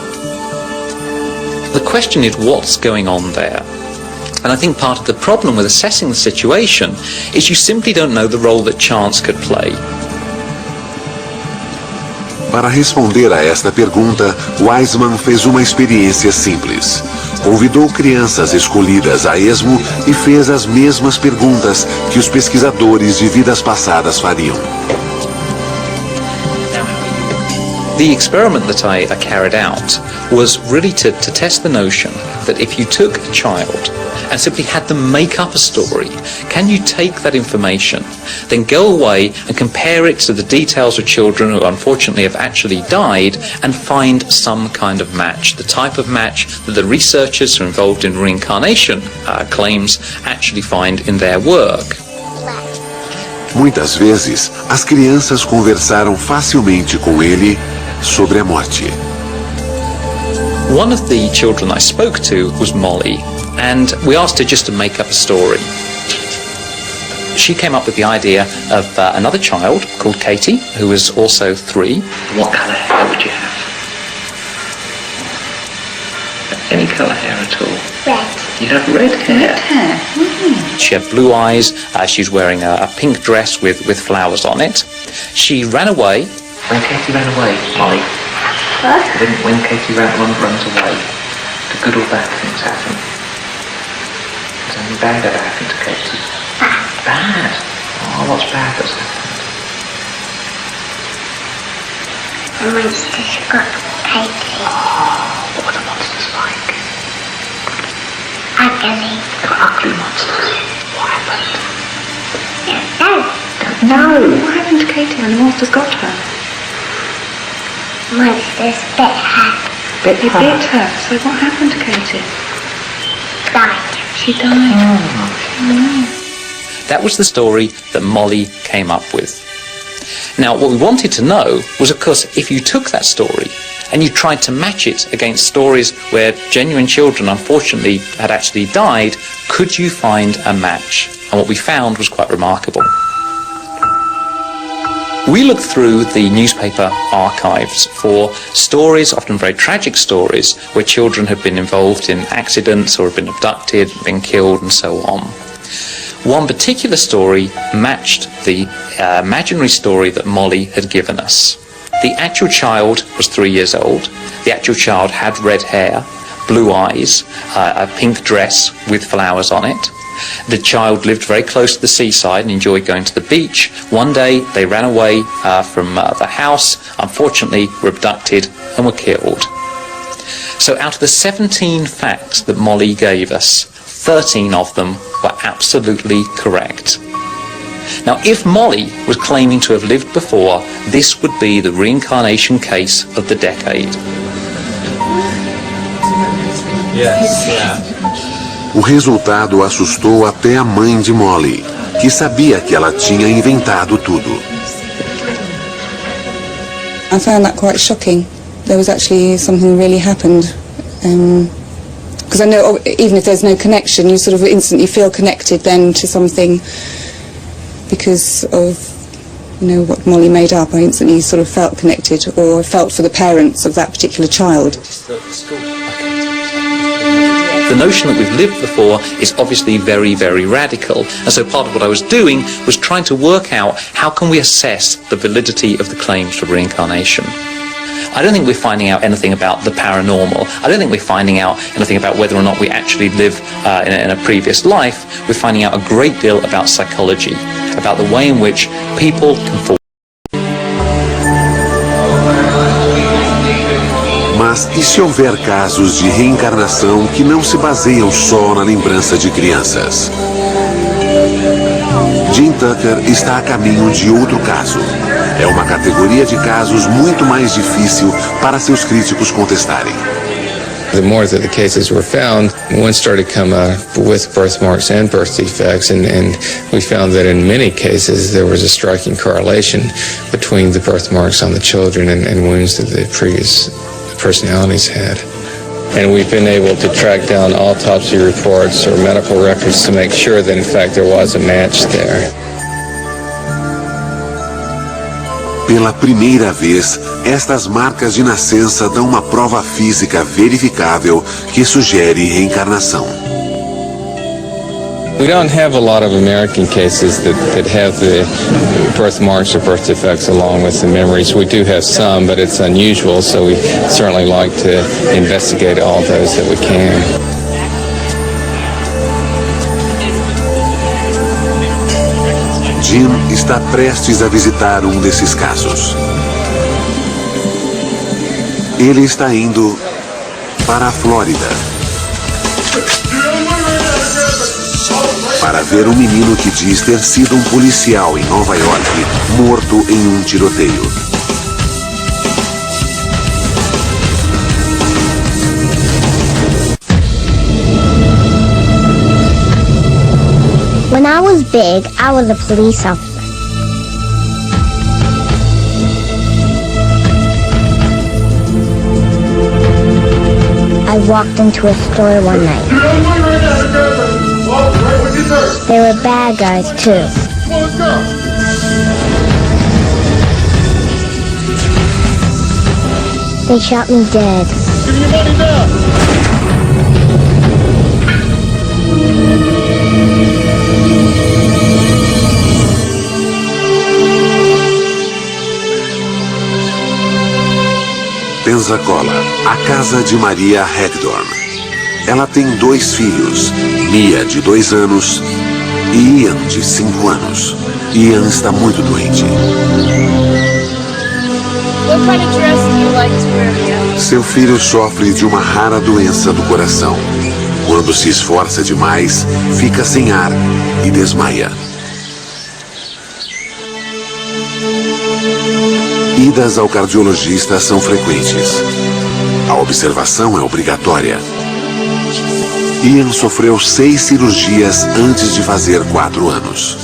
The question is what's going on there? And I think part of the problem with assessing the situation is you simply don't know the role that chance could play. Para responder a esta pergunta, Wiseman fez uma experiência simples. Convidou crianças escolhidas a esmo e fez as mesmas perguntas que os pesquisadores de vidas passadas fariam. The experiment that I carried out was really to test the notion that if you took a child and simply had them make up a story, can you take that information, then go away and compare it to the details of children who unfortunately have actually died and find some kind of match, the type of match that the researchers who are involved in reincarnation claims actually find in their work. Muitas vezes, as crianças conversaram facilmente com ele sobre a morte. One of the children I spoke to was Molly, and we asked her just to make up a story. She came up with the idea of another child called Katie, who was also 3. What colour hair would you have? Any colour hair at all? Red. You'd have red hair? Red hair. Mm. She had blue eyes, she's wearing a pink dress with flowers on it. She ran away. When Katie ran away, Molly? What? When Katie runs away, do good or bad things happen? Has anything bad ever happened to Katie? Bad. Bad? Oh, what's bad that's happened? The monsters got Katie. What were the monsters like? Ugly. They were ugly monsters. What happened? No. What happened to Katie when the monsters got to her? Monsters bit her. They bit her. So what happened to Katie? Died. She died. That was the story that Molly came up with. Now, what we wanted to know was, of course, if you took that story and you tried to match it against stories where genuine children, unfortunately, had actually died, could you find a match? And what we found was quite remarkable. We looked through the newspaper archives for stories, often very tragic stories, where children had been involved in accidents or had been abducted, been killed, and so on. One particular story matched the imaginary story that Molly had given us. The actual child was 3 years old. The actual child had red hair, blue eyes, a pink dress with flowers on it. The child lived very close to the seaside and enjoyed going to the beach. One day they ran away from the house, unfortunately were abducted and were killed. So out of the 17 facts that Molly gave us, 13 of them were absolutely correct. Now, if Molly was claiming to have lived before, this would be the reincarnation case of the decade. Yes, yeah. O resultado assustou até a mãe de Molly, que sabia que ela tinha inventado tudo. I found that quite shocking. There was actually something really happened. Because I know even if there's no connection, you sort of instantly feel connected then to something because of, you know, what Molly made up. I instantly sort of felt connected, or felt for the parents of that particular child. The notion that we've lived before is obviously very, very radical. And so part of what I was doing was trying to work out how can we assess the validity of the claims for reincarnation. I don't think we're finding out anything about the paranormal. I don't think we're finding out anything about whether or not we actually live in a previous life. We're finding out a great deal about psychology, about the way in which people can fall. Mas e se houver casos de reencarnação que não se baseiam só na lembrança de crianças? Jim Tucker está a caminho de outro caso. É uma categoria de casos muito mais difícil para seus críticos contestarem. The more that the cases were found, one started to come with birthmarks and birth defects, and we found that in many cases there was a striking correlation between the birthmarks on the children and wounds that the previous personalities had. And we've been able to track down autopsy reports or medical records to make sure that in fact there was a match there. Pela primeira vez, estas marcas de nascença dão uma prova física verificável que sugere reencarnação. We don't have a lot of American cases that have the birthmarks or birth defects along with the memories. We do have some, but it's unusual, so we certainly like to investigate all those that we can. Jim está prestes a visitar desses casos. Ele está indo para a Flórida para ver menino que diz ter sido policial em Nova York morto em tiroteio. When I was big, I was a police officer. I walked into a store one night. They were bad guys, too. They shot me dead. Give me your money now! Pensacola, a casa de Maria Hagdorn. Ela tem 2 filhos, Mia, de 2 anos, e Ian, de 5 anos. Ian está muito doente. What kind of dress do you like to wear? Seu filho sofre de uma rara doença do coração. Quando se esforça demais, fica sem ar e desmaia. Idas ao cardiologista são frequentes. A observação é obrigatória. Ian sofreu 6 cirurgias antes de fazer 4 anos.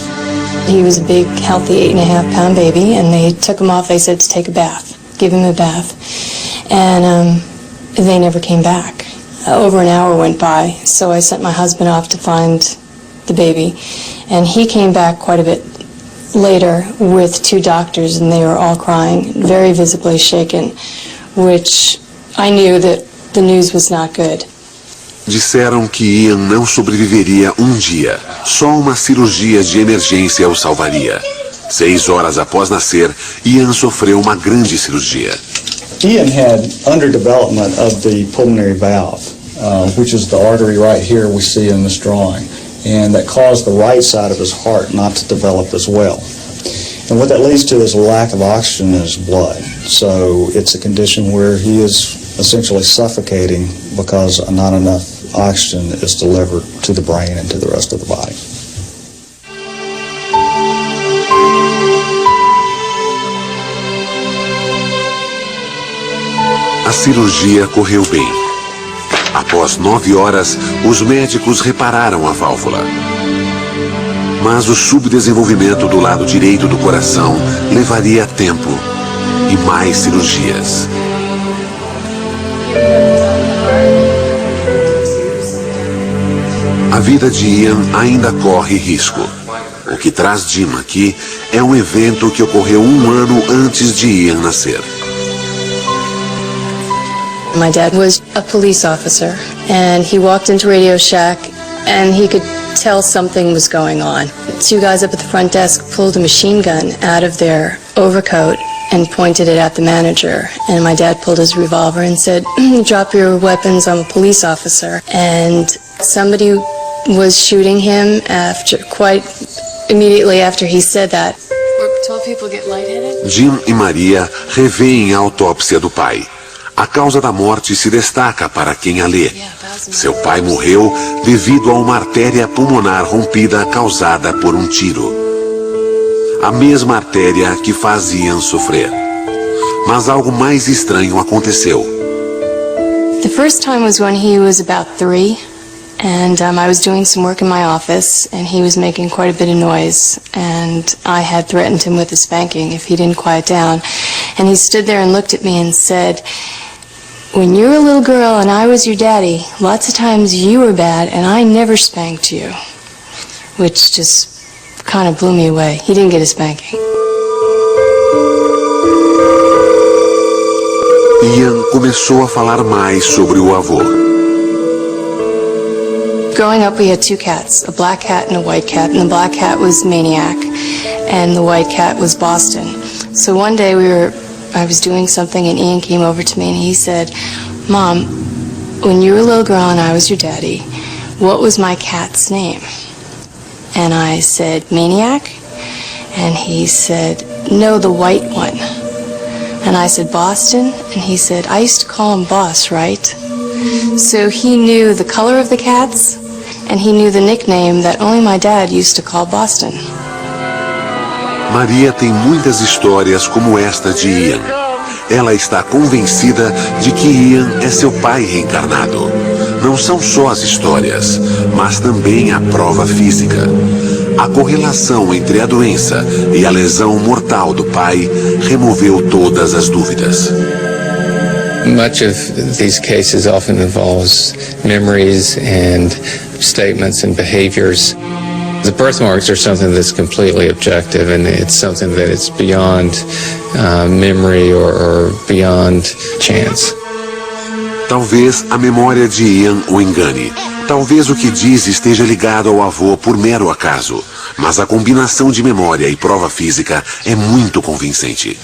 He was a big, healthy 8.5-pound baby, and they took him off. They said to take a bath, give him a bath, and they never came back. Over an hour went by, so I sent my husband off to find the baby, and he came back quite a bit later with 2 doctors, and they were all crying, very visibly shaken, which I knew that the news was not good. Disseram que Ian não sobreviveria um dia. Só uma cirurgia de emergência o salvaria. 6 horas após nascer, Ian sofreu uma grande cirurgia. Ian had underdevelopment of the pulmonary valve, which is the artery right here we see in this drawing, and that caused the right side of his heart not to develop as well. And what that leads to is a lack of oxygen in his blood. So it's a condition where he is essentially suffocating because not enough oxygen is delivered to the brain and to the rest of the body. A cirurgia correu bem. Após 9 horas, os médicos repararam a válvula. Mas o subdesenvolvimento do lado direito do coração levaria tempo e mais cirurgias. A vida de Ian ainda corre risco. O que traz Jim aqui é um evento que ocorreu 1 ano antes de Ian nascer. My dad was a police officer, and he walked into Radio Shack, and he could tell something was going on. 2 guys up at the front desk pulled a machine gun out of their overcoat and pointed it at the manager. And my dad pulled his revolver and said, "Drop your weapons, I'm a police officer." And somebody was shooting him quite immediately after he said that. Where tall people get lightheaded? Jim e Maria revêem a autópsia do pai. A causa da morte se destaca para quem a lê. Seu pai morreu devido a uma artéria pulmonar rompida causada por um tiro. A mesma artéria que faz Ian sofrer. Mas algo mais estranho aconteceu. The first time was when he was about 3, and I was doing some work in my office, and he was making quite a bit of noise, and I had threatened him with a spanking if he didn't quiet down. And he stood there and looked at me and said, "When you were a little girl and I was your daddy, lots of times you were bad and I never spanked you." Which just kind of blew me away. He didn't get a spanking. Ian começou a falar mais sobre o avô. Growing up, we had 2 cats, a black cat and a white cat, and the black cat was Maniac, and the white cat was Boston. So one day I was doing something, and Ian came over to me and he said, "Mom, when you were a little girl and I was your daddy, what was my cat's name?" And I said, "Maniac?" And he said, "No, the white one." And I said, "Boston?" And he said, "I used to call him Boss, right?" So he knew the color of the cats, and he knew the nickname that only my dad used to call Boston. Maria tem muitas histórias como esta de Ian. Ela está convencida de que Ian é seu pai reencarnado. Não são só as histórias, mas também a prova física. A correlação entre a doença e a lesão mortal do pai removeu todas as dúvidas. Much of these cases often involves memories and statements and behaviors. The birthmarks are something that's completely objective, and it's something that is beyond memory or beyond chance. Talvez a memória de Ian o engane. Talvez o que diz esteja ligado ao avô por mero acaso. Mas a combinação de memória e prova física é muito convincente.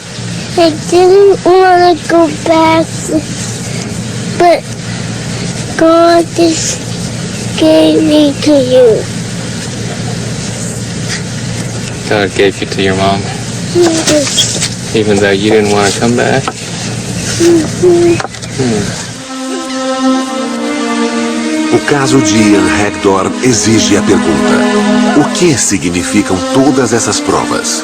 I didn't want to go back, but God just gave me to you. God gave you to your mom? Yes. even though you didn't want to come back? O caso de Ian Hector exige a pergunta: o que significam todas essas provas?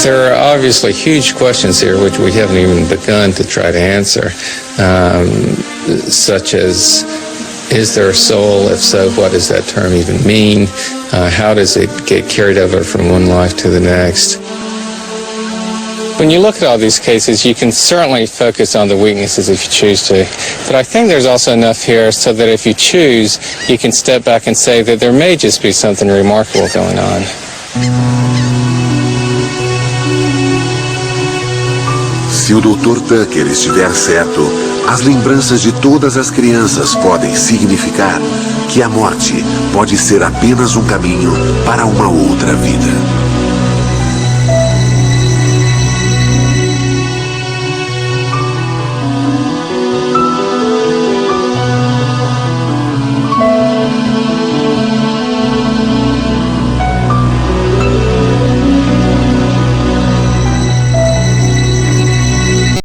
There are obviously huge questions here which we haven't even begun to try to answer, such as, is there a soul? If so, what does that term even mean? How does it get carried over from one life to the next? When you look at all these cases, you can certainly focus on the weaknesses if you choose to. But I think there's also enough here so that if you choose, you can step back and say that there may just be something remarkable going on. Se o Dr. Tucker estiver certo, as lembranças de todas as crianças podem significar que a morte pode ser apenas um caminho para uma outra vida.